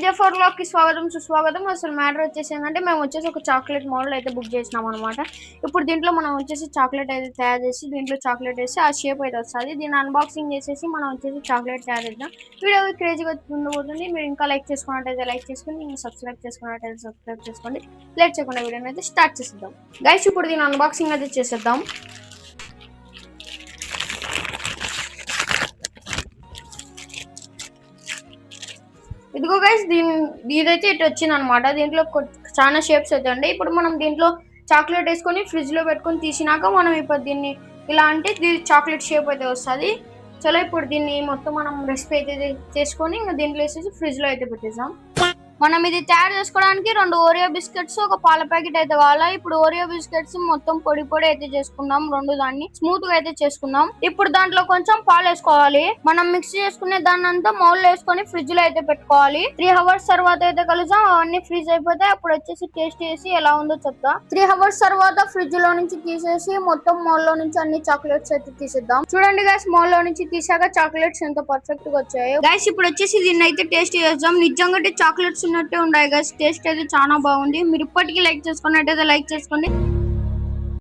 Guys J4 Vlog కి స్వాగతం సుస్వాగతం. అసలు మ్యాటర్ వచ్చేసి ఏంటంటే మేము వచ్చేసి ఒక చాక్లెట్ మోడల్ అయితే బుక్ చేసినాం అనమాట. ఇప్పుడు దీంట్లో మనం వచ్చేసి చాక్లెట్ అయితే తయారు చేసి దీంట్లో చాక్లెట్ వేసి ఆ షేప్ అయితే వస్తుంది. దీన్ని అన్బాక్సింగ్ చేసేసి మనం వచ్చేసి చాక్లెట్ తయారు చేద్దాం. వీడియో క్రేజీగా ఉండబోతుంది. మీరు ఇంకా లైక్ చేసుకున్నట్టయితే లైక్ చేసుకుని ఇంకా సబ్స్క్రైబ్ చేసుకున్నట్టయితే సబ్స్క్రైబ్ చేసుకోండి. లేట్ చేయకుండా వీడియోని అయితే స్టార్ట్ చేసేద్దాం. గైస్ ఇప్పుడు దీన్ని అన్బాక్సింగ్ అయితే చేసేద్దాం. ఇదిగో గైస్ ఇదైతే ఇటు వచ్చింది అనమాట. దీంట్లో చాలా షేప్స్ అయితే ఉంటాయి. ఇప్పుడు మనం దీంట్లో చాక్లెట్ వేసుకొని ఫ్రిడ్జ్ లో పెట్టుకొని తీసినాక మనం ఇప్పుడు దీన్ని ఇలా అంటే చాక్లెట్ షేప్ అయితే వస్తుంది. చలో ఇప్పుడు దీన్ని మొత్తం మనం రెసిపీ అయితే చేసుకొని ఇంకా దీంట్లో వేసేసి ఫ్రిడ్జ్ లో అయితే పెట్టేసాం. మనం ఇది తయారు చేసుకోవడానికి 2 ఓరియో బిస్కెట్స్ ఒక పాల ప్యాకెట్ అయితే కావాలి. ఇప్పుడు ఓరియో బిస్కెట్స్ మొత్తం పొడి పొడి అయితే చేసుకుందాం. 2 దాన్ని స్మూత్ గా అయితే చేసుకుందాం. ఇప్పుడు దాంట్లో కొంచెం పాలు వేసుకోవాలి. మనం మిక్స్ చేసుకునే దాన్ని అంతా మౌల్ వేసుకొని ఫ్రిడ్జ్ లో అయితే పెట్టుకోవాలి. 3 అవర్స్ తర్వాత అయితే కలుద్దాం. అవన్నీ ఫ్రీజ్ అయిపోతే అప్పుడు వచ్చేసి టేస్ట్ చేసి ఎలా ఉందో చెప్తా. 3 అవర్స్ తర్వాత ఫ్రిడ్జ్ లో నుంచి తీసేసి మొత్తం మౌల్ లో నుంచి అన్ని చాక్లెట్స్ అయితే తీసేద్దాం. చూడండి గైస్, మౌల్ లో నుంచి తీసాక చాక్లెట్స్ ఎంత పర్ఫెక్ట్ గా వచ్చాయో. గైస్ ఇప్పుడు వచ్చేసి దీన్ని అయితే టేస్ట్ చేద్దాం. నిజంగా చాక్లెట్స్ ఉన్నట్టే ఉన్నాయి గైస్. టేస్ట్ అయితే చాలా బాగుంది. మీరు ఇప్పటికీ లైక్ చేసుకున్నట్టయితే లైక్ చేసుకోండి.